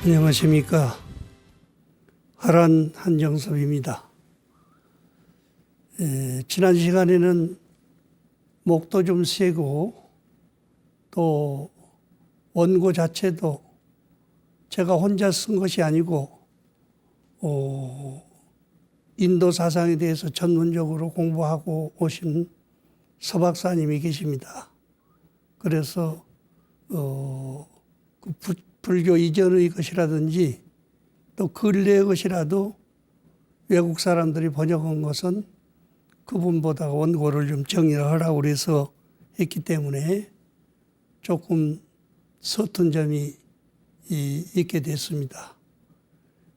안녕하십니까. 하란 한정섭입니다. 지난 시간에는 목도 좀 세고 또 원고 자체도 제가 혼자 쓴 것이 아니고 인도 사상에 대해서 전문적으로 공부하고 오신 서박사님이 계십니다. 그래서 그 불교 이전의 것이라든지 또 근래의 것이라도 외국 사람들이 번역한 것은 그분보다 원고를 좀 정리를 하라고 그래서 했기 때문에 조금 서툰 점이 있게 됐습니다.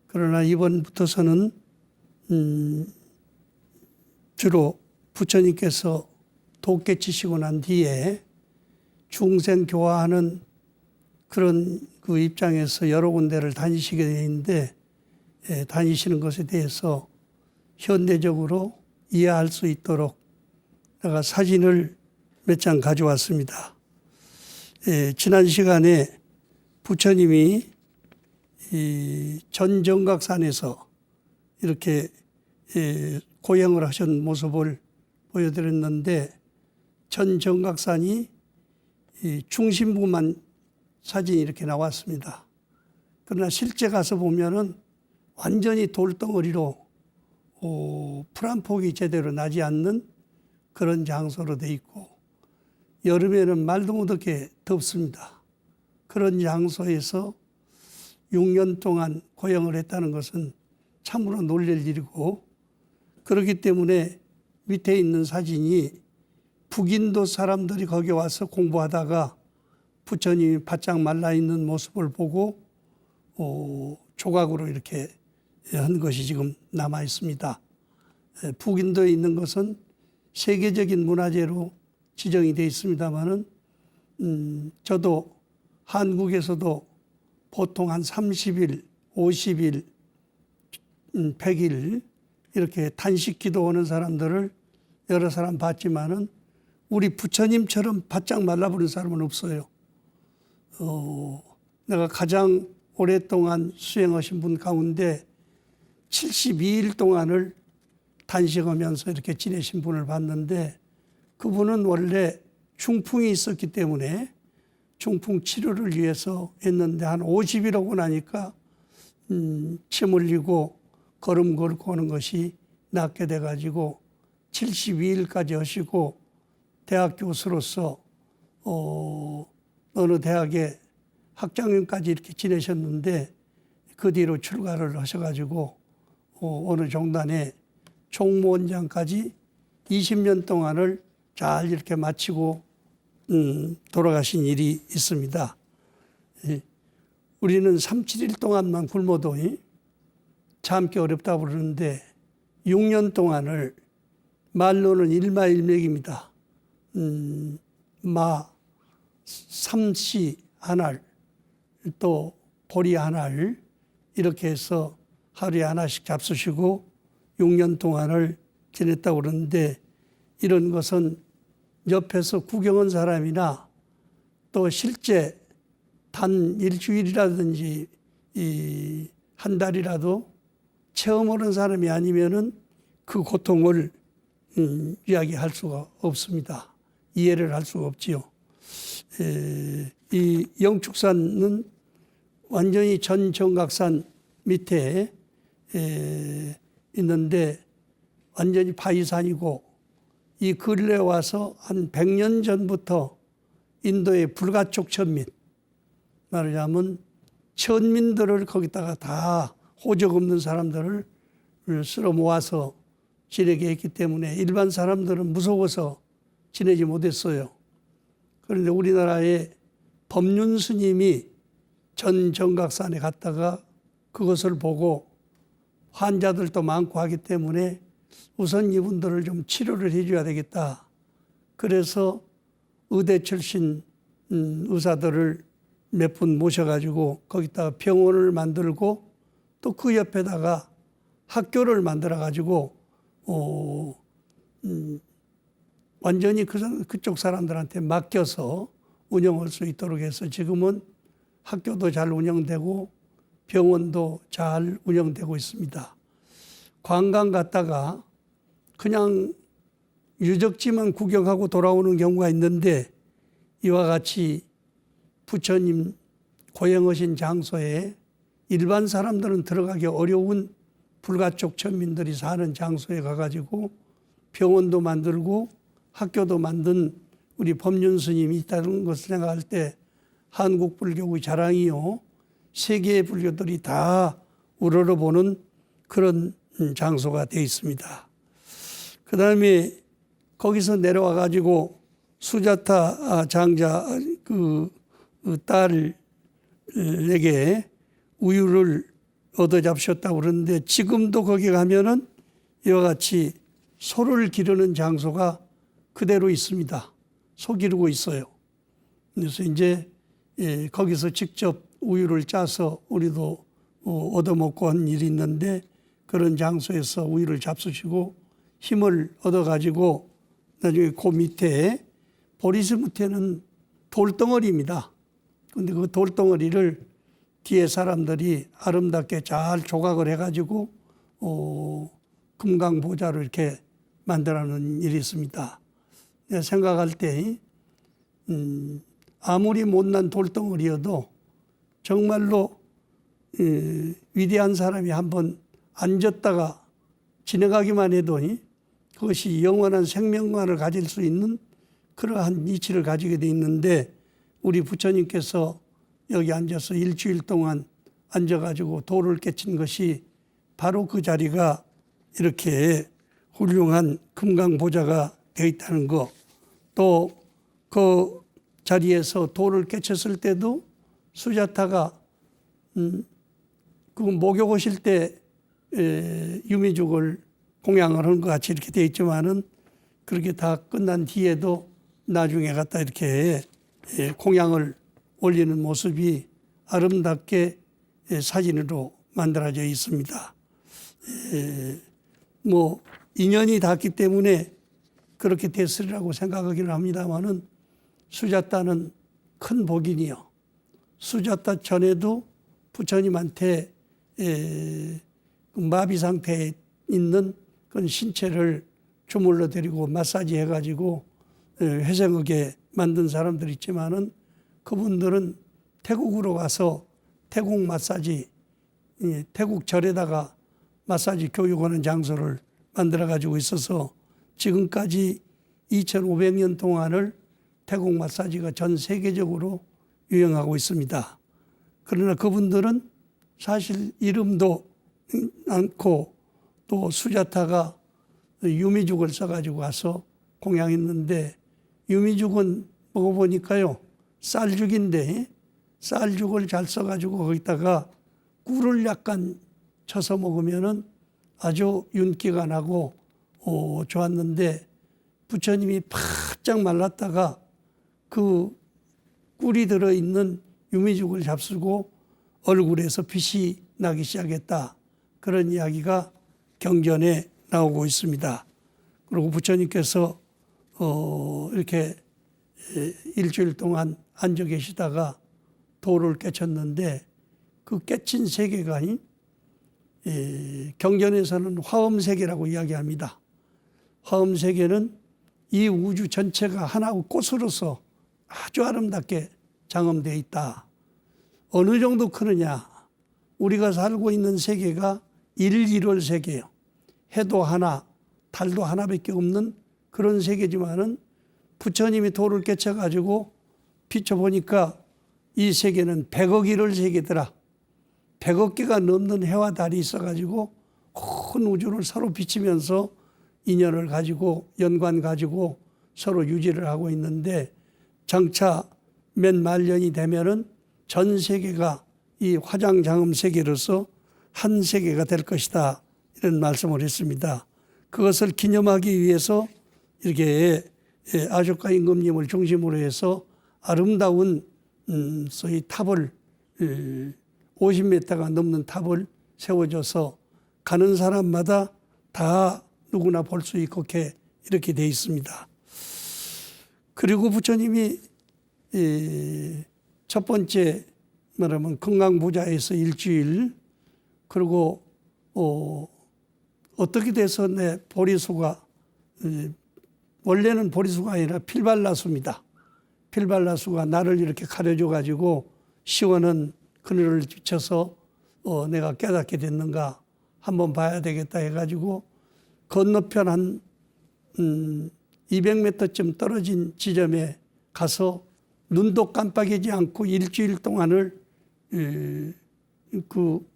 그러나 이번부터서는 주로 부처님께서 도깨 치시고 난 뒤에 중생 교화하는 그런 그 입장에서 여러 군데를 다니시게 되는데 다니시는 것에 대해서 현대적으로 이해할 수 있도록 내가 사진을 몇 장 가져왔습니다. 지난 시간에 부처님이 이 전정각산에서 이렇게 고행을 하신 모습을 보여드렸는데 전정각산이 중심부만 사진이 이렇게 나왔습니다. 그러나 실제 가서 보면은 완전히 돌덩어리로 풀 한 폭이 제대로 나지 않는 그런 장소로 돼 있고 여름에는 말도 못하게 덥습니다. 그런 장소에서 6년 동안 고행을 했다는 것은 참으로 놀랄 일이고 그렇기 때문에 밑에 있는 사진이 북인도 사람들이 거기 와서 공부하다가 부처님이 바짝 말라있는 모습을 보고 조각으로 이렇게 한 것이 지금 남아 있습니다. 북인도에 있는 것은 세계적인 문화재로 지정이 되어 있습니다만은 저도 한국에서도 보통 한 30일, 50일, 100일 이렇게 단식 기도하는 사람들을 여러 사람 봤지만은 우리 부처님처럼 바짝 말라버린 사람은 없어요. 내가 가장 오랫동안 수행하신 분 가운데 72일 동안을 단식하면서 이렇게 지내신 분을 봤는데 그분은 원래 중풍이 있었기 때문에 중풍 치료를 위해서 했는데 한 50일 오고 나니까 침 흘리고 걸음 걸고 하는 것이 낫게 돼가지고 72일까지 하시고 대학 교수로서 어느 대학에 학장님까지 이렇게 지내셨는데 그 뒤로 출가를 하셔가지고 어느 종단에 총무원장까지 20년 동안을 잘 이렇게 마치고 돌아가신 일이 있습니다. 우리는 37일 동안만 굶어도 참기 어렵다고 그러는데 6년 동안을 말로는 일마일맥입니다. 삼시 한 알, 또 보리 한 알 이렇게 해서 하루에 하나씩 잡수시고 6년 동안을 지냈다고 그러는데 이런 것은 옆에서 구경한 사람이나 또 실제 단 일주일이라든지 한 달이라도 체험하는 사람이 아니면은 그 고통을 이야기할 수가 없습니다. 이해를 할 수가 없지요. 이 영축산은 완전히 전정각산 밑에 있는데 완전히 바위산이고 이 근래에 와서 한 100년 전부터 인도의 불가촉 천민, 말하자면 천민들을 거기다가 다 호적 없는 사람들을 쓸어 모아서 지내게 했기 때문에 일반 사람들은 무서워서 지내지 못했어요. 그런데 우리나라의 법륜 스님이 전정각산에 갔다가 그것을 보고 환자들도 많고 하기 때문에 우선 이분들을 좀 치료를 해줘야 되겠다. 그래서 의대 출신 의사들을 몇 분 모셔가지고 거기다가 병원을 만들고 또 그 옆에다가 학교를 만들어가지고 완전히 그쪽 사람들한테 맡겨서 운영할 수 있도록 해서 지금은 학교도 잘 운영되고 병원도 잘 운영되고 있습니다. 관광 갔다가 그냥 유적지만 구경하고 돌아오는 경우가 있는데 이와 같이 부처님 고행하신 장소에 일반 사람들은 들어가기 어려운 불가촉 천민들이 사는 장소에 가가지고 병원도 만들고 학교도 만든 우리 법륜 스님이 있다는 것을 생각할 때 한국 불교의 자랑이요. 세계의 불교들이 다 우러러보는 그런 장소가 되어 있습니다. 그 다음에 거기서 내려와 가지고 수자타 장자 그 딸에게 우유를 얻어 잡셨다고 그러는데 지금도 거기 가면은 이와 같이 소를 기르는 장소가 그대로 있습니다. 소 기르고 있어요. 그래서 이제 거기서 직접 우유를 짜서 우리도 얻어먹고 한 일이 있는데 그런 장소에서 우유를 잡수시고 힘을 얻어가지고 나중에 그 밑에 보리스 밑에는 돌덩어리입니다. 근데 그 돌덩어리를 뒤에 사람들이 아름답게 잘 조각을 해가지고 금강보좌를 이렇게 만들어놓은 일이 있습니다. 내가 생각할 때 아무리 못난 돌덩어리여도 정말로 위대한 사람이 한번 앉았다가 지나가기만 해도 그것이 영원한 생명관을 가질 수 있는 그러한 이치를 가지게 돼 있는데 우리 부처님께서 여기 앉아서 일주일 동안 앉아가지고 도를 깨친 것이 바로 그 자리가 이렇게 훌륭한 금강보좌가 되어 있다는 거, 또 그 자리에서 도를 깨쳤을 때도 수자타가 그 목욕 오실 때 유미죽을 공양을 하는 것 같이 이렇게 되어 있지만은 그렇게 다 끝난 뒤에도 나중에 갖다 이렇게 공양을 올리는 모습이 아름답게 사진으로 만들어져 있습니다. 뭐 인연이 닿기 때문에 그렇게 됐으리라고 생각하기는 합니다만은 수자타는 큰 복이니요. 수자타 전에도 부처님한테 마비 상태에 있는 그런 신체를 주물러 드리고 마사지 해가지고 회생하게 만든 사람들이 있지만은 그분들은 태국으로 가서 태국 마사지, 태국 절에다가 마사지 교육하는 장소를 만들어 가지고 있어서 지금까지 2500년 동안을 태국 마사지가 전 세계적으로 유행하고 있습니다. 그러나 그분들은 사실 이름도 않고 또 수자타가 유미죽을 써가지고 와서 공양했는데 유미죽은 먹어보니까요 쌀죽인데 쌀죽을 잘 써가지고 거기다가 꿀을 약간 쳐서 먹으면은 아주 윤기가 나고 좋았는데 부처님이 바짝 말랐다가 그 꿀이 들어있는 유미죽을 잡수고 얼굴에서 빛이 나기 시작했다. 그런 이야기가 경전에 나오고 있습니다. 그리고 부처님께서 이렇게 일주일 동안 앉아 계시다가 도를 깨쳤는데 그 깨친 세계가 경전에서는 화엄세계라고 이야기합니다. 화엄세계는 이 우주 전체가 하나의 꽃으로서 아주 아름답게 장엄되어 있다. 어느 정도 크느냐? 우리가 살고 있는 세계가 1,1월 세계예요. 해도 하나, 달도 하나밖에 없는 그런 세계지만은 부처님이 도를 깨쳐가지고 비춰보니까 이 세계는 100억 1월 세계더라. 100억 개가 넘는 해와 달이 있어가지고 큰 우주를 서로 비치면서 인연을 가지고 연관 가지고 서로 유지를 하고 있는데 장차 몇 만년이 되면은 전 세계가 이 화장장엄 세계로서 한 세계가 될 것이다. 이런 말씀을 했습니다. 그것을 기념하기 위해서 이렇게 아쇼카 임금님을 중심으로 해서 아름다운 소위 탑을 50m가 넘는 탑을 세워줘서 가는 사람마다 다 누구나 볼 수 있게 이렇게 돼 있습니다. 그리고 부처님이 첫 번째 말하면 건강부자에서 일주일, 그리고 어떻게 돼서 내 보리수가, 원래는 보리수가 아니라 필발나수입니다. 필발나수가 나를 이렇게 가려줘 가지고 시원한 그늘을 비춰서 내가 깨닫게 됐는가 한번 봐야 되겠다 해가지고 건너편 한 200m쯤 떨어진 지점에 가서 눈도 깜빡이지 않고 일주일 동안을 그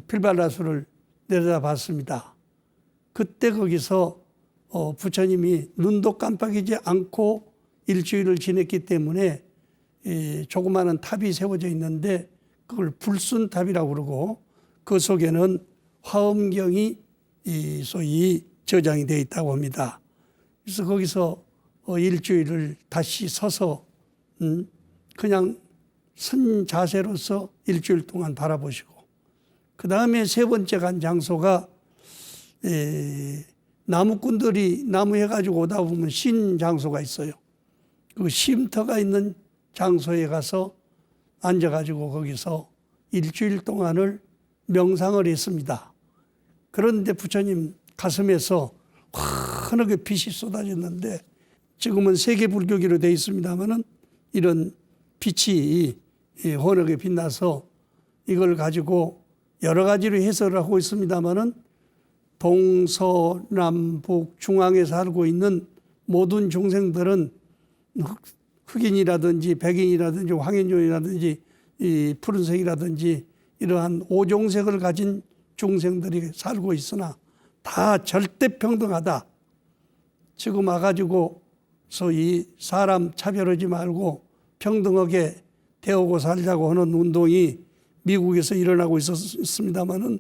필발나수를 내려다봤습니다. 그때 거기서 부처님이 눈도 깜빡이지 않고 일주일을 지냈기 때문에 조그마한 탑이 세워져 있는데 그걸 불순탑이라고 그러고 그 속에는 화엄경이 소위 저장이 되어 있다고 합니다. 그래서 거기서 일주일을 다시 서서 그냥 선 자세로서 일주일 동안 바라보시고, 그 다음에 세 번째 간 장소가 나무꾼들이 나무 해가지고 오다 보면 쉰 장소가 있어요. 그 쉼터가 있는 장소에 가서 앉아가지고 거기서 일주일 동안을 명상을 했습니다. 그런데 부처님 가슴에서 환하게 빛이 쏟아졌는데, 지금은 세계 불교기로 되어 있습니다만은 이런 빛이 환하게 빛나서 이걸 가지고 여러 가지로 해설을 하고 있습니다만은 동서남북 중앙에 살고 있는 모든 중생들은 흑인이라든지 백인이라든지 황인종이라든지 이 푸른색이라든지 이러한 오종색을 가진 중생들이 살고 있으나 다 절대 평등하다. 지금 와가지고 소위 사람 차별하지 말고 평등하게 대하고 살자고 하는 운동이 미국에서 일어나고 있었습니다마는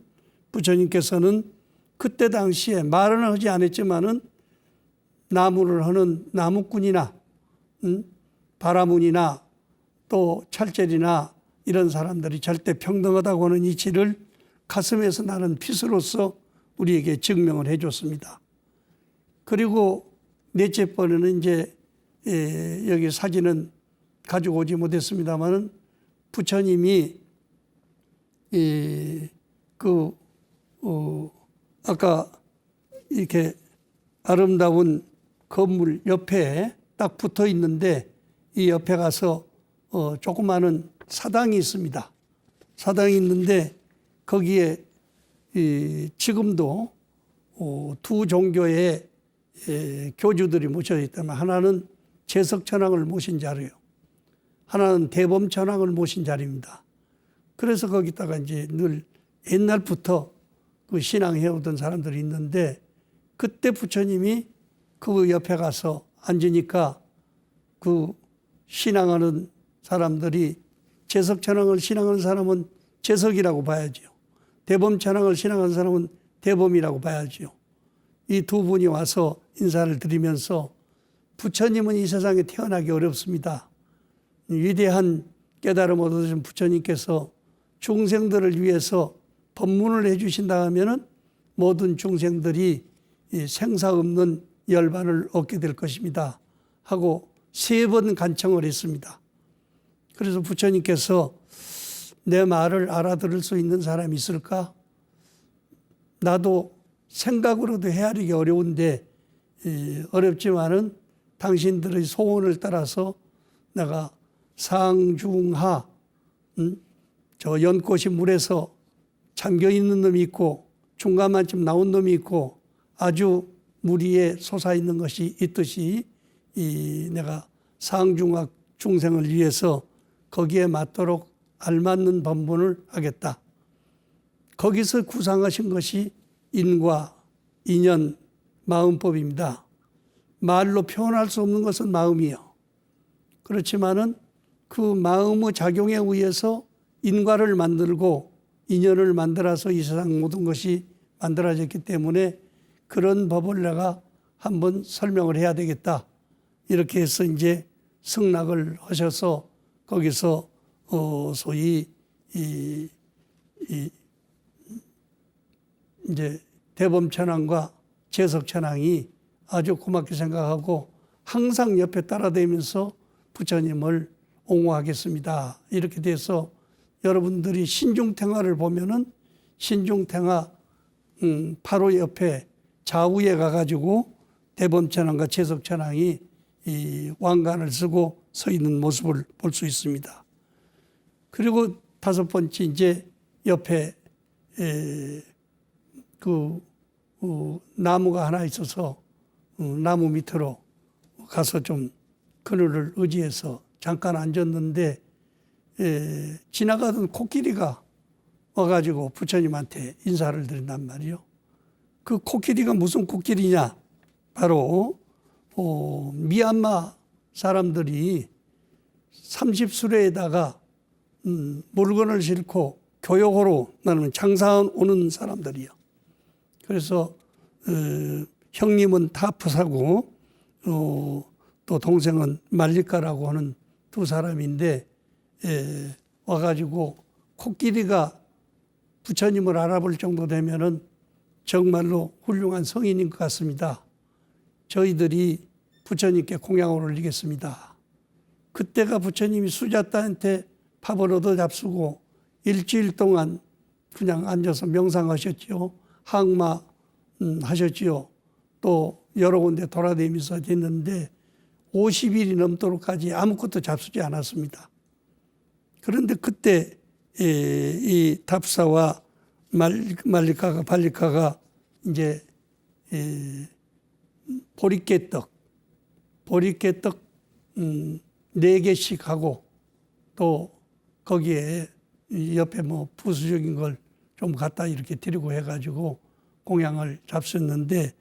부처님께서는 그때 당시에 말은 하지 않았지만은 나무를 하는 나무꾼이나 바라문이나 또 철제리나 이런 사람들이 절대 평등하다고 하는 이치를 가슴에서 나는 빛으로서 우리에게 증명을 해줬습니다. 그리고 넷째 번에는 이제 여기 사진은 가지고 오지 못했습니다만은 부처님이 아까 이렇게 아름다운 건물 옆에 딱 붙어 있는데 이 옆에 가서 조그마한 사당이 있습니다. 사당이 있는데 거기에 지금도 두 종교의 교주들이 모셔 있다면 하나는 제석천왕을 모신 자리요, 하나는 대범천왕을 모신 자리입니다. 그래서 거기다가 이제 늘 옛날부터 그 신앙해 오던 사람들이 있는데 그때 부처님이 그 옆에 가서 앉으니까 그 신앙하는 사람들이 제석천왕을 신앙하는 사람은 제석이라고 봐야죠. 대범천왕을 신앙하는 사람은 대범이라고 봐야죠. 이 두 분이 와서 인사를 드리면서 부처님은 이 세상에 태어나기 어렵습니다. 위대한 깨달음 얻으신 부처님께서 중생들을 위해서 법문을 해 주신다 하면은 모든 중생들이 생사 없는 열반을 얻게 될 것입니다 하고 3번 간청을 했습니다. 그래서 부처님께서 내 말을 알아들을 수 있는 사람이 있을까? 나도 생각으로도 헤아리기 어려운데 어렵지만은 당신들의 소원을 따라서 내가 상중하, 저 연꽃이 물에서 잠겨 있는 놈이 있고 중간만쯤 나온 놈이 있고 아주 물 위에 솟아 있는 것이 있듯이 내가 상중하 중생을 위해서 거기에 맞도록 알맞는 법문을 하겠다. 거기서 구상하신 것이 인과, 인연, 마음법입니다. 말로 표현할 수 없는 것은 마음이요. 그렇지만은 그 마음의 작용에 의해서 인과를 만들고 인연을 만들어서 이 세상 모든 것이 만들어졌기 때문에 그런 법을 내가 한번 설명을 해야 되겠다. 이렇게 해서 이제 승낙을 하셔서 거기서 소위 이제 대범천왕과 제석천왕이 아주 고맙게 생각하고 항상 옆에 따라다니면서 부처님을 옹호하겠습니다. 이렇게 돼서 여러분들이 신중탱화를 보면은 신중탱화 바로 옆에 좌우에 가가지고 대범천왕과 채석천왕이 이 왕관을 쓰고 서 있는 모습을 볼 수 있습니다. 그리고 다섯 번째 이제 옆에 나무가 하나 있어서 나무 밑으로 가서 좀 그늘을 의지해서 잠깐 앉았는데 지나가던 코끼리가 와가지고 부처님한테 인사를 드린단 말이요. 그 코끼리가 무슨 코끼리냐? 바로 미얀마 사람들이 30수레에다가 물건을 싣고 교역으로 나는 장사 오는 사람들이요. 그래서 형님은 타프사고 또 동생은 말리카라고 하는 두 사람인데 와가지고 코끼리가 부처님을 알아볼 정도 되면은 정말로 훌륭한 성인인 것 같습니다. 저희들이 부처님께 공양을 올리겠습니다. 그때가 부처님이 수자따한테 밥을 얻어 잡수고 일주일 동안 그냥 앉아서 명상하셨지요. 항마 하셨지요. 또 여러 군데 돌아다니면서 됐는데 50일이 넘도록까지 아무것도 잡수지 않았습니다. 그런데 그때 이 답사와 말리카가 발리카가 이제 보리깨떡 4개씩 하고 또 거기에 옆에 뭐 부수적인 걸 좀 갖다 이렇게 드리고 해가지고 공양을 잡수었는데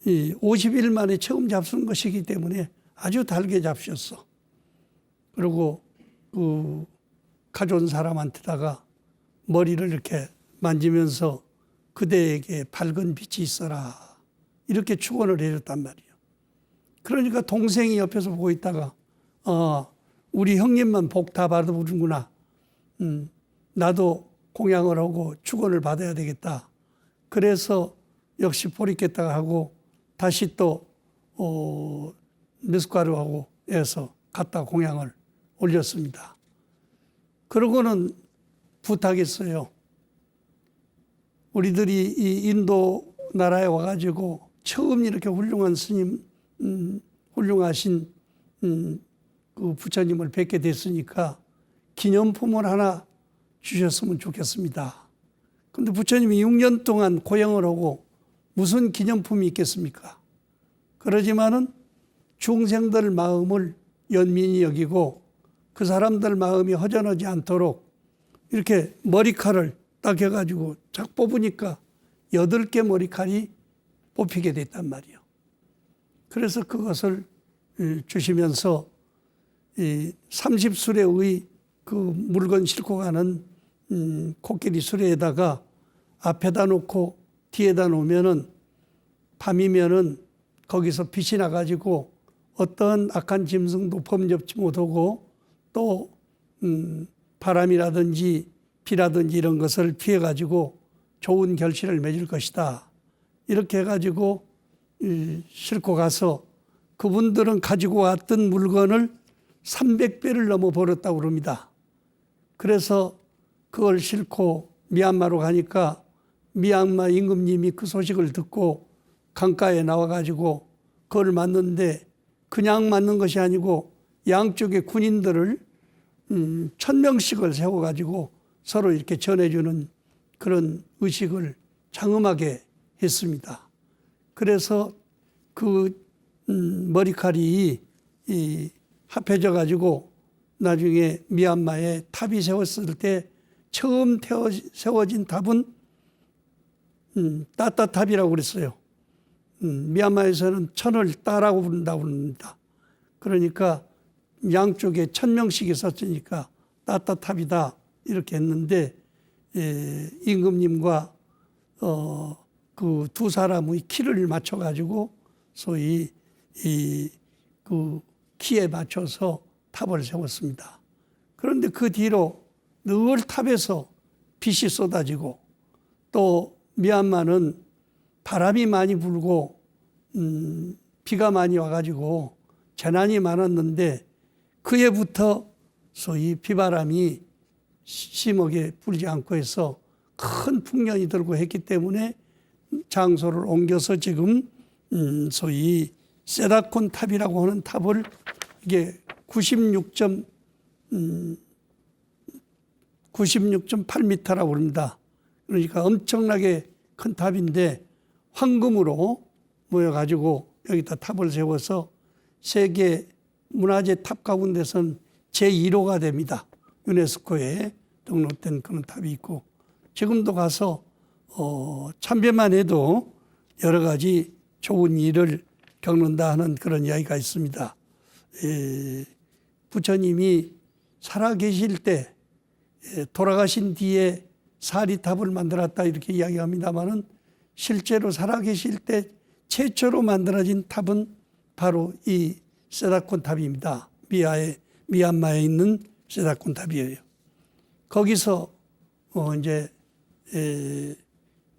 50일 만에 처음 잡수는 것이기 때문에 아주 달게 잡수었어. 그리고 그 가져온 사람한테다가 머리를 이렇게 만지면서 그대에게 밝은 빛이 있어라 이렇게 축원을 해줬단 말이에요. 그러니까 동생이 옆에서 보고 있다가 우리 형님만 복 다 받아보는구나. 나도 공양을 하고 축원을 받아야 되겠다. 그래서 역시 보리겠다가 하고 다시 또 미숫가루하고 해서 갖다 공양을 올렸습니다. 그러고는 부탁했어요. 우리들이 이 인도 나라에 와가지고 처음 이렇게 훌륭한 스님, 훌륭하신 그 부처님을 뵙게 됐으니까 기념품을 하나 주셨으면 좋겠습니다. 그런데 부처님이 6년 동안 고행을 하고 무슨 기념품이 있겠습니까? 그러지만은 중생들 마음을 연민히 여기고 그 사람들 마음이 허전하지 않도록 이렇게 머리칼을 딱 해가지고 착 뽑으니까 8개 머리칼이 뽑히게 됐단 말이에요. 그래서 그것을 주시면서 이 30수레의 그 물건 싣고 가는 코끼리 수레에다가 앞에다 놓고 뒤에다 놓으면은 밤이면은 거기서 빛이 나가지고 어떤 악한 짐승도 범접지 못하고 또 바람이라든지 비라든지 이런 것을 피해가지고 좋은 결실을 맺을 것이다. 이렇게 해가지고 싣고 가서 그분들은 가지고 왔던 물건을 300배를 넘어 버렸다고 그럽니다. 그래서 그걸 싣고 미얀마로 가니까 미얀마 임금님이 그 소식을 듣고 강가에 나와가지고 그걸 맞는데 그냥 맞는 것이 아니고 양쪽의 군인들을 1000명씩을 세워가지고 서로 이렇게 전해주는 그런 의식을 장엄하게 했습니다. 그래서 그 머리칼이 합해져 가지고 나중에 미얀마에 탑이 세웠을 때 처음 세워진 탑은 따따탑이라고 그랬어요. 미얀마에서는 천을 따라고 부른다고 합니다. 그러니까 양쪽에 1000명씩 있었으니까 따따탑이다 이렇게 했는데 임금님과 그 두 사람의 키를 맞춰 가지고 소위 그 키에 맞춰서 탑을 세웠습니다. 그런데 그 뒤로 늘 탑에서 빛이 쏟아지고 또 미얀마는 바람이 많이 불고 비가 많이 와가지고 재난이 많았는데 그해부터 소위 비바람이 심하게 불지 않고 해서 큰 풍년이 들고 했기 때문에 장소를 옮겨서 지금 소위 세다콘 탑이라고 하는 탑을 이게 96.8m라고 합니다. 그러니까 엄청나게 큰 탑인데 황금으로 모여가지고 여기다 탑을 세워서 세계 문화재 탑 가운데선 제1호가 됩니다. 유네스코에 등록된 그런 탑이 있고 지금도 가서 참배만 해도 여러 가지 좋은 일을 겪는다 하는 그런 이야기가 있습니다. 부처님이 살아계실 때 돌아가신 뒤에 사리탑을 만들었다 이렇게 이야기합니다마는 실제로 살아계실 때 최초로 만들어진 탑은 바로 이 세다콘 탑입니다. 미얀마에 있는 세다콘 탑이에요. 거기서 이제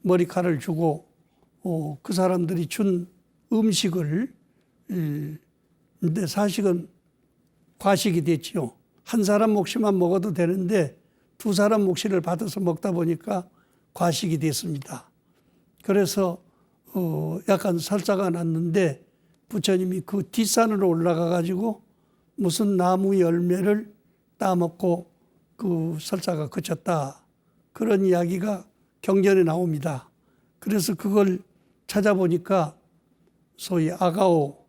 머리칼을 주고 그 사람들이 준 음식을 근데 사실은 과식이 됐지요. 한 사람 몫이만 먹어도 되는데 두 사람 몫을 받아서 먹다 보니까 과식이 됐습니다. 그래서 약간 설사가 났는데 부처님이 그 뒷산으로 올라가 가지고 무슨 나무 열매를 따먹고 그 설사가 그쳤다. 그런 이야기가 경전에 나옵니다. 그래서 그걸 찾아보니까 소위 아가오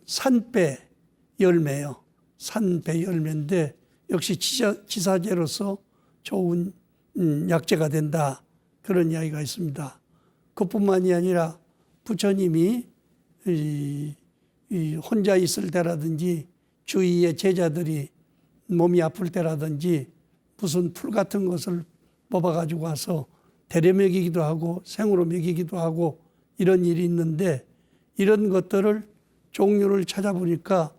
산배 열매요. 산배 열매인데 역시 지사제로서 좋은 약재가 된다. 그런 이야기가 있습니다. 그뿐만이 아니라 부처님이 혼자 있을 때라든지 주위의 제자들이 몸이 아플 때라든지 무슨 풀 같은 것을 뽑아가지고 와서 데려 먹이기도 하고 생으로 먹이기도 하고 이런 일이 있는데 이런 것들을 종류를 찾아보니까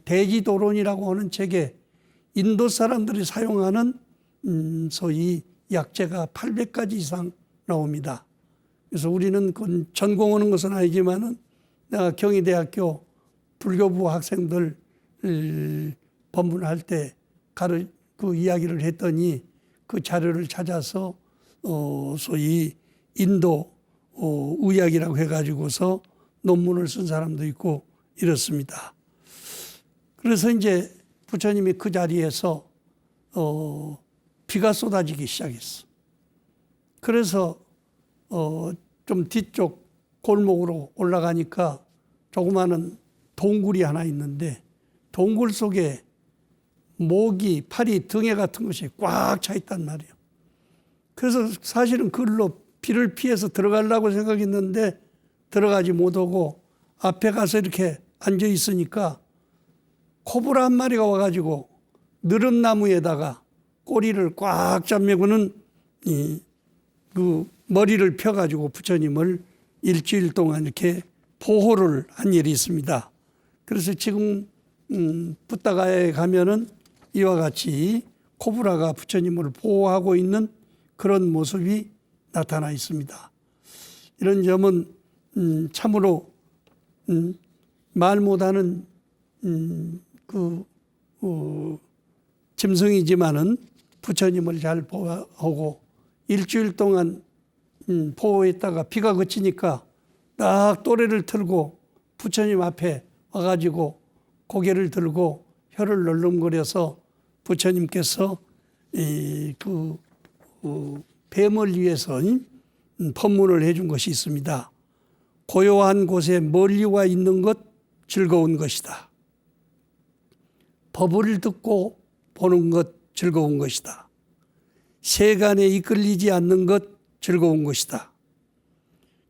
대지도론이라고 하는 책에 인도 사람들이 사용하는 소위 약재가 800가지 이상 나옵니다. 그래서 우리는 전공하는 것은 아니지만은 내가 경희대학교 불교부 학생들 법문할 때 그 이야기를 했더니 그 자료를 찾아서 소위 인도 의학이라고 해가지고서 논문을 쓴 사람도 있고 이렇습니다. 그래서 이제 부처님이 그 자리에서 비가 쏟아지기 시작했어. 그래서 좀 뒤쪽 골목으로 올라가니까 조그마한 동굴이 하나 있는데 동굴 속에 모기, 파리, 등에 같은 것이 꽉 차 있단 말이에요. 그래서 사실은 그걸로 비를 피해서 들어가려고 생각했는데 들어가지 못하고 앞에 가서 이렇게 앉아 있으니까 코브라 한 마리가 와가지고 느릅나무에다가 꼬리를 꽉 잡매고는 그 머리를 펴가지고 부처님을 일주일 동안 이렇게 보호를 한 일이 있습니다. 그래서 지금 붓다가에 가면은 이와 같이 코브라가 부처님을 보호하고 있는 그런 모습이 나타나 있습니다. 이런 점은 참으로 말 못하는 짐승이지만은 부처님을 잘 보호하고 일주일 동안 보호했다가 비가 그치니까 딱 또래를 틀고 부처님 앞에 와가지고 고개를 들고 혀를 널름거려서 부처님께서 뱀을 위해서 법문을 해준 것이 있습니다. 고요한 곳에 멀리 와 있는 것 즐거운 것이다. 법을 듣고 보는 것 즐거운 것이다. 세간에 이끌리지 않는 것 즐거운 것이다.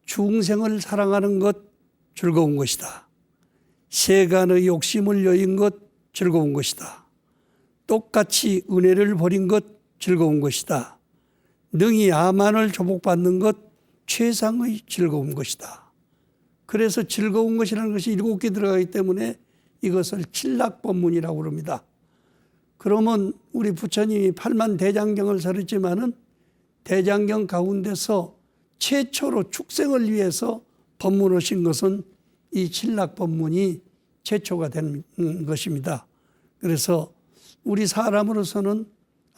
중생을 사랑하는 것 즐거운 것이다. 세간의 욕심을 여인 것 즐거운 것이다. 똑같이 은혜를 버린 것 즐거운 것이다. 능히 아만을 조복받는 것 최상의 즐거운 것이다. 그래서 즐거운 것이라는 것이 7개 들어가기 때문에 이것을 칠락법문이라고 그럽니다. 그러면 우리 부처님이 8만 대장경을 설했지만은 대장경 가운데서 최초로 축생을 위해서 법문하신 것은 이 칠락법문이 최초가 된 것입니다. 그래서 우리 사람으로서는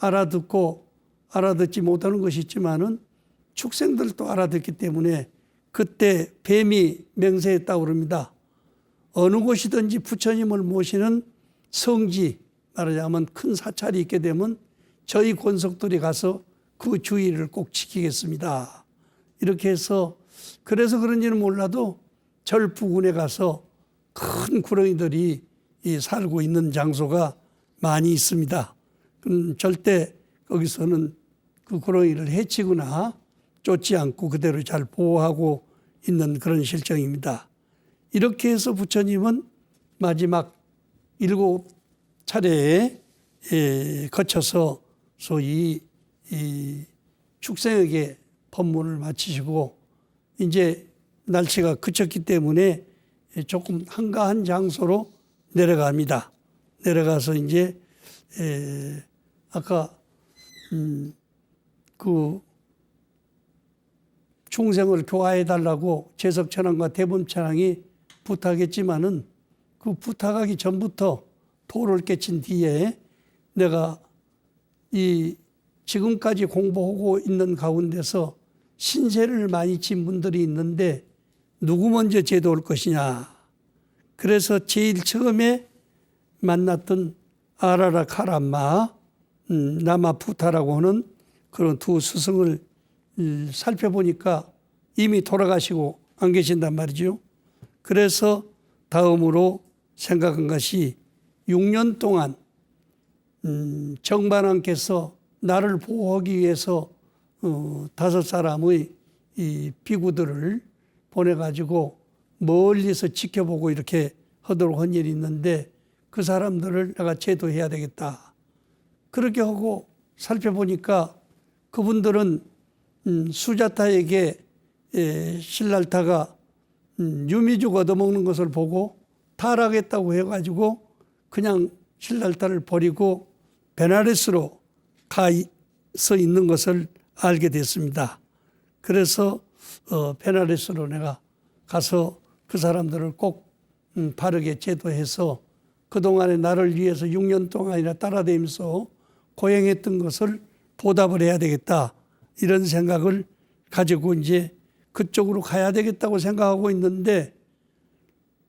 알아듣고 알아듣지 못하는 것이 있지만은 축생들도 알아듣기 때문에 그때 뱀이 맹세했다고 그럽니다. 어느 곳이든지 부처님을 모시는 성지, 말하자면 큰 사찰이 있게 되면 저희 권속들이 가서 그 주의를 꼭 지키겠습니다. 이렇게 해서 그래서 그런지는 몰라도 절 부근에 가서 큰 구렁이들이 살고 있는 장소가 많이 있습니다. 절대 거기서는 그 구렁이를 해치거나 쫓지 않고 그대로 잘 보호하고 있는 그런 실정입니다. 이렇게 해서 부처님은 마지막 7차례에 거쳐서 소위 축생에게 법문을 마치시고 이제 날씨가 그쳤기 때문에 조금 한가한 장소로 내려갑니다. 내려가서 이제 아까 그 충생을 교화해 달라고 제석천왕과 대범천왕이 부탁했지만은 그 부탁하기 전부터 도를 깨친 뒤에 내가 이 지금까지 공부하고 있는 가운데서 신세를 많이 진 분들이 있는데 누구 먼저 제도할 것이냐. 그래서 제일 처음에 만났던 아라라 카람마 나마푸타라고 하는 그런 두 스승을 살펴보니까 이미 돌아가시고 안 계신단 말이죠. 그래서 다음으로 생각한 것이 6년 동안 정반왕께서 나를 보호하기 위해서 5사람의 이 비구들을 보내가지고 멀리서 지켜보고 이렇게 하도록 한 일이 있는데 그 사람들을 내가 제도해야 되겠다. 그렇게 하고 살펴보니까 그분들은 수자타에게 신랄타가 유미죽 얻어먹는 것을 보고 타락했다고 해가지고 그냥 신랄타를 버리고 베나레스로 가서 있는 것을 알게 됐습니다. 그래서 베나레스로 내가 가서 그 사람들을 꼭 바르게 제도해서 그동안에 나를 위해서 6년 동안이나 따라다니면서 고행했던 것을 보답을 해야 되겠다. 이런 생각을 가지고 이제 그쪽으로 가야 되겠다고 생각하고 있는데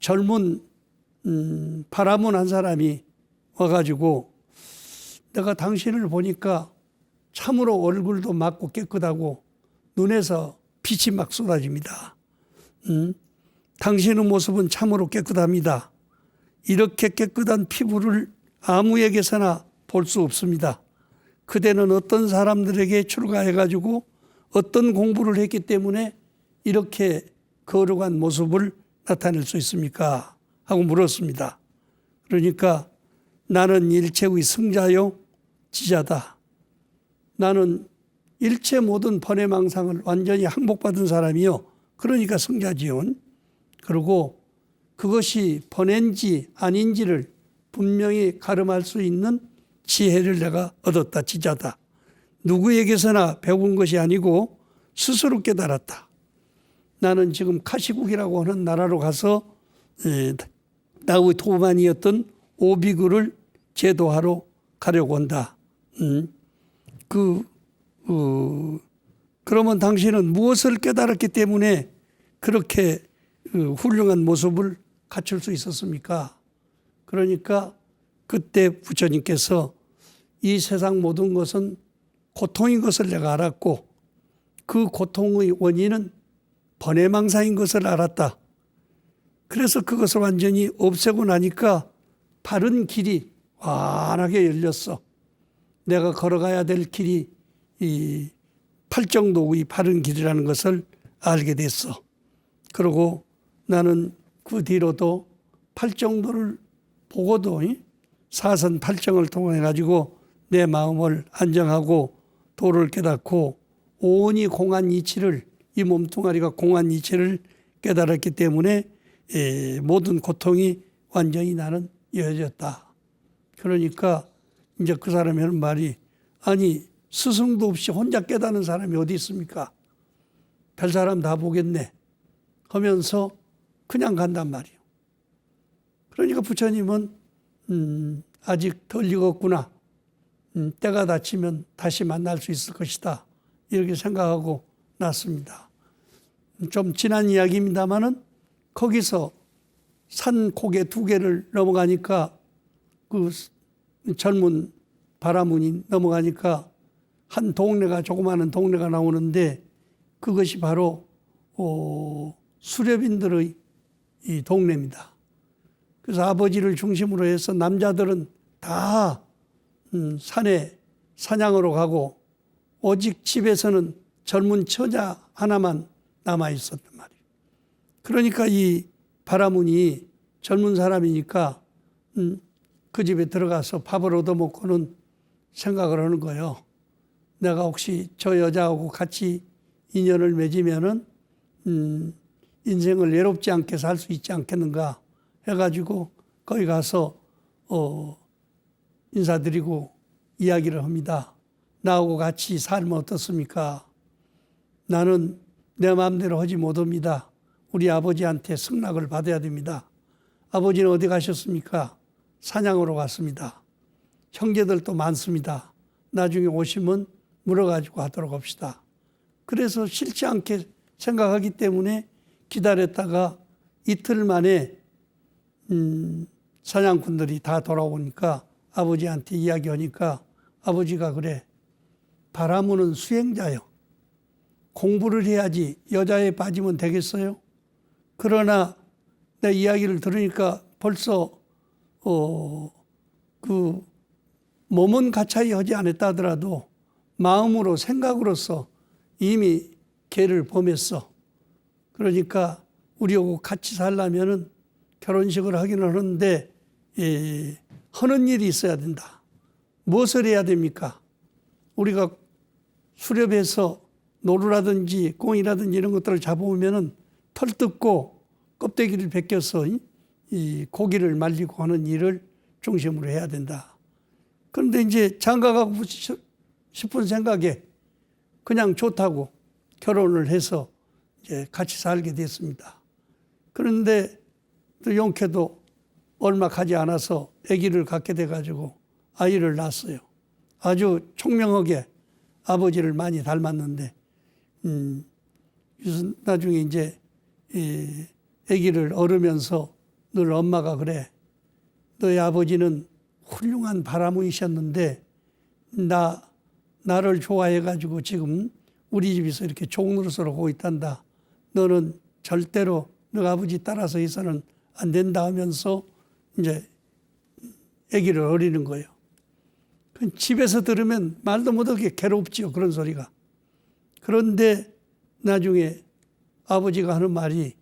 젊은 바라문 한 사람이 와가지고 내가 당신을 보니까 참으로 얼굴도 맑고 깨끗하고 눈에서 빛이 막 쏟아집니다. 당신의 모습은 참으로 깨끗합니다. 이렇게 깨끗한 피부를 아무에게서나 볼 수 없습니다. 그대는 어떤 사람들에게 출가해가지고 어떤 공부를 했기 때문에 이렇게 거룩한 모습을 나타낼 수 있습니까? 하고 물었습니다. 그러니까 나는 일체의 승자요 지자다. 나는 일체 모든 번외망상을 완전히 항복받은 사람이요. 그러니까 승자지요. 그리고 그것이 번외인지 아닌지를 분명히 가름할 수 있는 지혜를 내가 얻었다. 지자다. 누구에게서나 배운 것이 아니고 스스로 깨달았다. 나는 지금 카시국이라고 하는 나라로 가서 나의 도반이었던 오비구를 제도하러 가려고 한다. 그러면 당신은 무엇을 깨달았기 때문에 그렇게 훌륭한 모습을 갖출 수 있었습니까? 그러니까 그때 부처님께서 이 세상 모든 것은 고통인 것을 내가 알았고 그 고통의 원인은 번외망상인 것을 알았다. 그래서 그것을 완전히 없애고 나니까 바른 길이 환하게 열렸어. 내가 걸어가야 될 길이 이 팔정도의 바른 길이라는 것을 알게 됐어. 그리고 나는 그 뒤로도 팔정도를 보고도 사선 팔정을 통해 가지고 내 마음을 안정하고 도를 깨닫고 온이 공한 이치를 이 몸뚱아리가 공한 이치를 깨달았기 때문에 모든 고통이 완전히 나는 이어졌다. 그러니까 이제 그 사람이 하는 말이 아니 스승도 없이 혼자 깨닫는 사람이 어디 있습니까? 별 사람 다 보겠네 하면서 그냥 간단 말이에요. 그러니까 부처님은 아직 덜 익었구나. 때가 닥치면 다시 만날 수 있을 것이다. 이렇게 생각하고 났습니다. 좀 지난 이야기입니다마는 거기서 산 고개 2개를 넘어가니까 그 젊은 바라문이 넘어가니까 한 동네가 조그마한 동네가 나오는데 그것이 바로 수렵인들의 이 동네입니다. 그래서 아버지를 중심으로 해서 남자들은 다 산에 사냥으로 가고 오직 집에서는 젊은 처자 하나만 남아 있었단 말이에요. 그러니까 이 바라문이 젊은 사람이니까 그 집에 들어가서 밥을 얻어먹고는 생각을 하는 거예요. 내가 혹시 저 여자하고 같이 인연을 맺으면은 인생을 외롭지 않게 살 수 있지 않겠는가 해가지고 거기 가서 인사드리고 이야기를 합니다. 나하고 같이 살면 어떻습니까? 나는 내 마음대로 하지 못합니다. 우리 아버지한테 승낙을 받아야 됩니다. 아버지는 어디 가셨습니까? 사냥으로 갔습니다. 형제들도 많습니다. 나중에 오시면 물어가지고 하도록 합시다. 그래서 싫지 않게 생각하기 때문에 기다렸다가 이틀 만에 사냥꾼들이 다 돌아오니까 아버지한테 이야기하니까 아버지가 그래, 바라문은 수행자요. 공부를 해야지 여자에 빠지면 되겠어요? 그러나 내 이야기를 들으니까 벌써 그 몸은 가차히 하지 않았다 하더라도 마음으로 생각으로서 이미 개를 범했어. 그러니까 우리하고 같이 살려면은 결혼식을 하기는 하는데 하는 일이 있어야 된다. 무엇을 해야 됩니까? 우리가 수렵해서 노루라든지 꽁이라든지 이런 것들을 잡아오면은 털 뜯고 껍데기를 벗겨서 이 고기를 말리고 하는 일을 중심으로 해야 된다. 그런데 이제 장가가고 싶은 생각에 그냥 좋다고 결혼을 해서 이제 같이 살게 됐습니다. 그런데 또 용케도 얼마 가지 않아서 아기를 갖게 돼가지고 아이를 낳았어요. 아주 총명하게 아버지를 많이 닮았는데, 그래서 나중에 이제 아기를 얻으면서 늘 엄마가 그래, 너희 아버지는 훌륭한 바라문이셨는데 나를 좋아해가지고 지금 우리 집에서 이렇게 종노릇을 하고 있단다. 너는 절대로 너 아버지 따라서 해서는 안 된다 하면서 이제 아기를 어리는 거예요. 집에서 들으면 말도 못하게 괴롭지요, 그런 소리가. 그런데 나중에 아버지가 하는 말이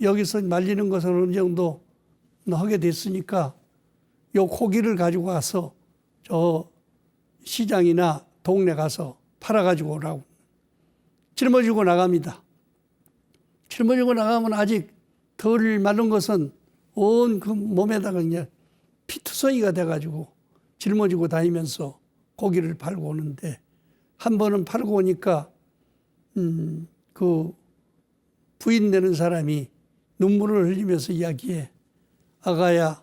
여기서 말리는 것은 어느 정도 하게 됐으니까 요 고기를 가지고 가서 저 시장이나 동네 가서 팔아가지고 오라고. 짊어지고 나갑니다. 짊어지고 나가면 아직 덜 마른 것은 온 그 몸에다가 이제 피투성이가 돼가지고 짊어지고 다니면서 고기를 팔고 오는데 한 번은 팔고 오니까 그 부인 되는 사람이 눈물을 흘리면서 이야기해. 아가야,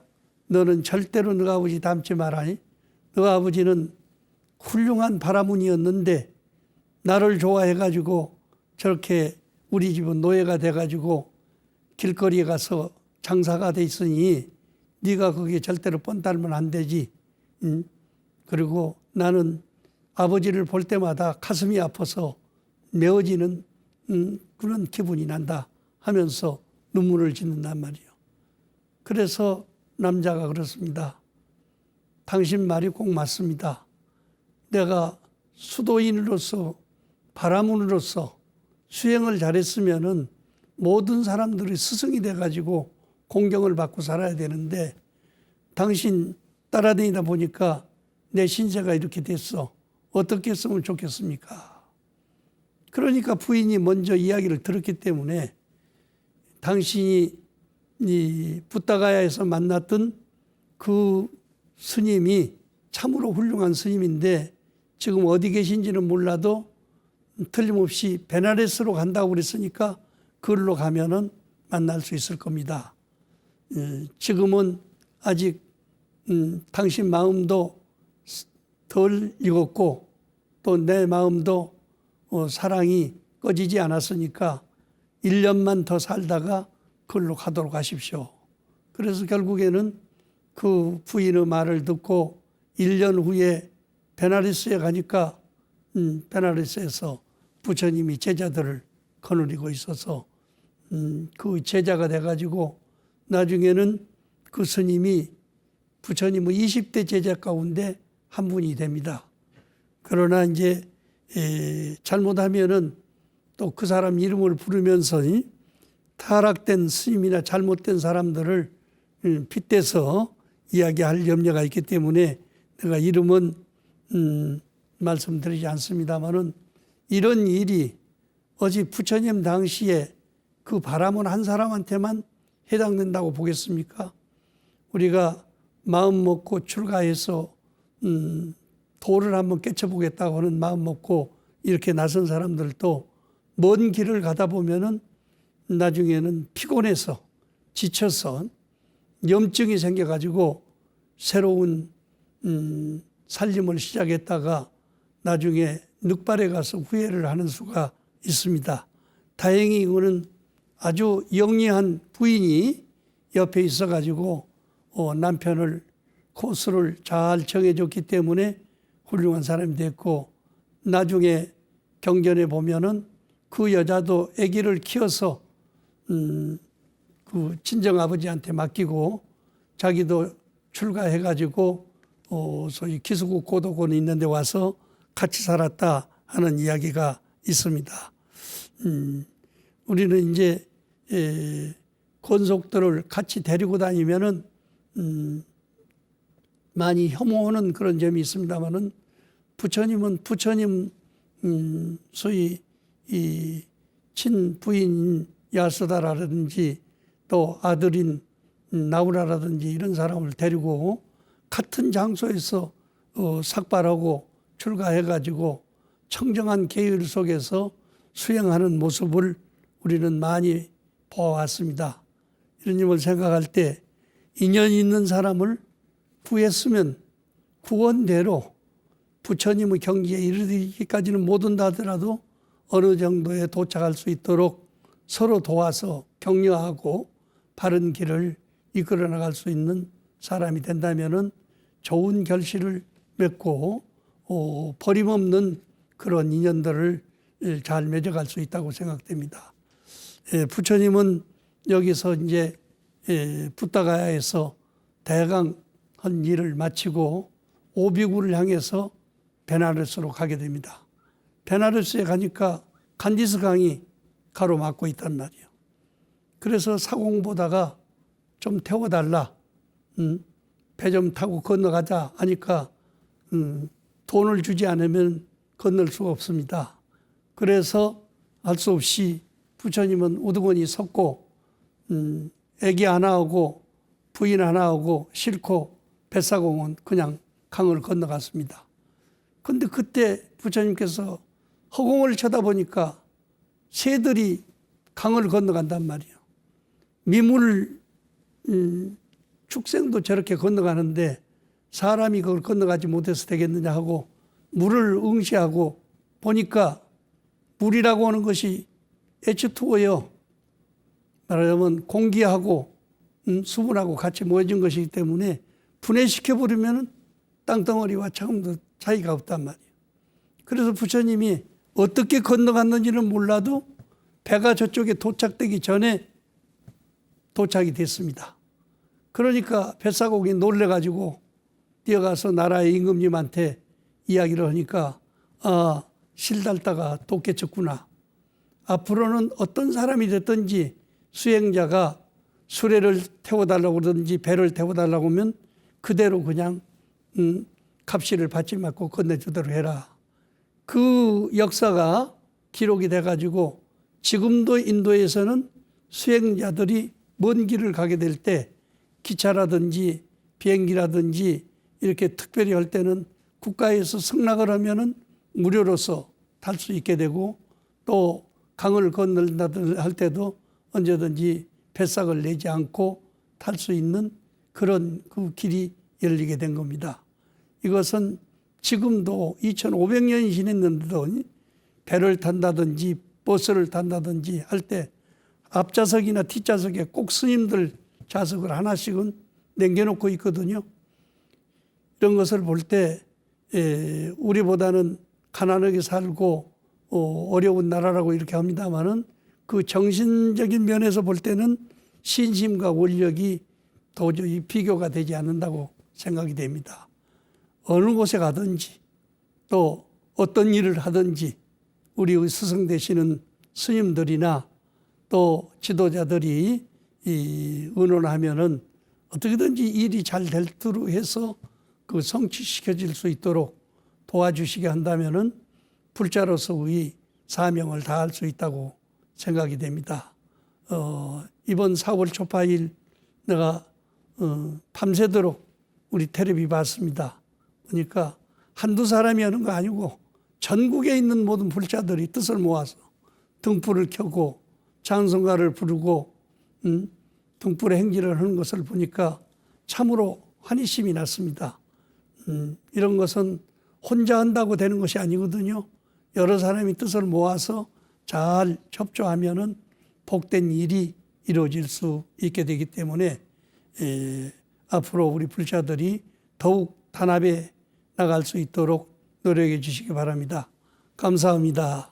너는 절대로 너 아버지 닮지 마라. 너 아버지는 훌륭한 바라문이었는데 나를 좋아해가지고 저렇게 우리 집은 노예가 돼가지고 길거리에 가서 장사가 돼 있으니 네가 거기에 절대로 뻔 닮으면 안 되지. 그리고 나는 아버지를 볼 때마다 가슴이 아파서 메어지는 그런 기분이 난다 하면서 눈물을 짓는단 말이에요. 그래서 남자가 그렇습니다. 당신 말이 꼭 맞습니다. 내가 수도인으로서 바라문으로서 수행을 잘했으면은 모든 사람들이 스승이 돼가지고 공경을 받고 살아야 되는데 당신 따라다니다 보니까 내 신세가 이렇게 됐어. 어떻게 했으면 좋겠습니까? 그러니까 부인이 먼저 이야기를 들었기 때문에 당신이 이 붓다가야에서 만났던 그 스님이 참으로 훌륭한 스님인데 지금 어디 계신지는 몰라도 틀림없이 베나레스로 간다고 그랬으니까 그걸로 가면은 만날 수 있을 겁니다. 지금은 아직 당신 마음도 덜 익었고 또 내 마음도 사랑이 꺼지지 않았으니까 1년만 더 살다가 그걸로 가도록 하십시오. 그래서 결국에는 그 부인의 말을 듣고 1년 후에 베나리스에 가니까 베나리스에서 부처님이 제자들을 거느리고 있어서 그 제자가 돼가지고 나중에는 그 스님이 부처님의 20대 제자 가운데 한 분이 됩니다. 그러나 이제 잘못하면은 또 그 사람 이름을 부르면서 타락된 스님이나 잘못된 사람들을 빗대서 이야기할 염려가 있기 때문에 내가 이름은 말씀드리지 않습니다만은 이런 일이 어찌 부처님 당시에 그 바람은 한 사람한테만 해당된다고 보겠습니까? 우리가 마음 먹고 출가해서 도를 한번 깨쳐보겠다고 하는 마음 먹고 이렇게 나선 사람들도 먼 길을 가다 보면은 나중에는 피곤해서 지쳐서 염증이 생겨가지고 새로운 살림을 시작했다가 나중에 늑발에 가서 후회를 하는 수가 있습니다. 다행히 이거는 아주 영리한 부인이 옆에 있어가지고 남편을 코스를 잘 정해줬기 때문에 훌륭한 사람이 됐고 나중에 경전에 보면은 그 여자도 아기를 키워서 그 친정아버지한테 맡기고 자기도 출가해가지고 소위 기수국 고도곤이 있는데 와서 같이 살았다 하는 이야기가 있습니다. 우리는 이제 권속들을 같이 데리고 다니면은 많이 혐오하는 그런 점이 있습니다만은 부처님은 부처님 소위 이 친부인 야스다라든지 또 아들인 나우라라든지 이런 사람을 데리고 같은 장소에서 삭발하고 출가해가지고 청정한 계율 속에서 수행하는 모습을 우리는 많이 보아왔습니다. 이런 점을 생각할 때 인연 있는 사람을 구했으면 구원대로 부처님의 경지에 이르기까지는 못 온다 하더라도 어느 정도에 도착할 수 있도록 서로 도와서 격려하고 바른 길을 이끌어 나갈 수 있는 사람이 된다면은 좋은 결실을 맺고 버림없는 그런 인연들을 잘 맺어갈 수 있다고 생각됩니다. 부처님은 여기서 이제 부타가야에서 대강 한 일을 마치고 오비구를 향해서 베나레스로 가게 됩니다. 베나레스에 가니까 간디스 강이 가로막고 있단 말이에요. 그래서 사공 보다가 좀 태워달라, 배 좀 타고 건너가자 하니까 돈을 주지 않으면 건널 수가 없습니다. 그래서 할 수 없이 부처님은 우두머니 섰고 애기 하나하고 부인 하나하고 싣고 뱃사공은 그냥 강을 건너갔습니다. 그런데 그때 부처님께서 허공을 쳐다보니까 새들이 강을 건너간단 말이에요. 미물 축생도 저렇게 건너가는데 사람이 그걸 건너가지 못해서 되겠느냐 하고 물을 응시하고 보니까 물이라고 하는 것이 H2O예요. 말하자면 공기하고 수분하고 같이 모여진 것이기 때문에 분해시켜버리면 땅덩어리와 처음도 차이가 없단 말이에요. 그래서 부처님이 어떻게 건너갔는지는 몰라도 배가 저쪽에 도착되기 전에 도착이 됐습니다. 그러니까 뱃사공이 놀래가지고 뛰어가서 나라의 임금님한테 이야기를 하니까 실달다가 도 깨쳤구나. 앞으로는 어떤 사람이 됐든지 수행자가 수레를 태워달라고 그러든지 배를 태워달라고 하면 그대로 그냥 갑시를 받지 말고 건네주도록 해라. 그 역사가 기록이 돼가지고 지금도 인도에서는 수행자들이 먼 길을 가게 될 때 기차라든지 비행기라든지 이렇게 특별히 할 때는 국가에서 승낙을 하면은 무료로서 탈 수 있게 되고 또 강을 건널다 할 때도 언제든지 뱃삭을 내지 않고 탈 수 있는 그런 그 길이 열리게 된 겁니다. 이것은 지금도 2500년이 지났는데도 배를 탄다든지 버스를 탄다든지 할 때 앞좌석이나 뒷좌석에 꼭 스님들 좌석을 하나씩은 남겨놓고 있거든요. 이런 것을 볼 때 우리보다는 가난하게 살고 어려운 나라라고 이렇게 합니다마는 그 정신적인 면에서 볼 때는 신심과 원력이 도저히 비교가 되지 않는다고 생각이 됩니다. 어느 곳에 가든지 또 어떤 일을 하든지 우리 스승 되시는 스님들이나 또 지도자들이 의논하면은 어떻게든지 일이 잘 되도록 해서 그 성취시켜질 수 있도록 도와주시게 한다면은 불자로서의 사명을 다할 수 있다고 생각이 됩니다. 이번 4월 초파일 내가 밤새도록 우리 텔레비 봤습니다. 그러니까 한두 사람이 하는 거 아니고 전국에 있는 모든 불자들이 뜻을 모아서 등불을 켜고 찬송가를 부르고 등불의 행진을 하는 것을 보니까 참으로 환희심이 났습니다. 이런 것은 혼자 한다고 되는 것이 아니거든요. 여러 사람이 뜻을 모아서 잘 협조하면은 복된 일이 이루어질 수 있게 되기 때문에 앞으로 우리 불자들이 더욱 단합해 나갈 수 있도록 노력해 주시기 바랍니다. 감사합니다.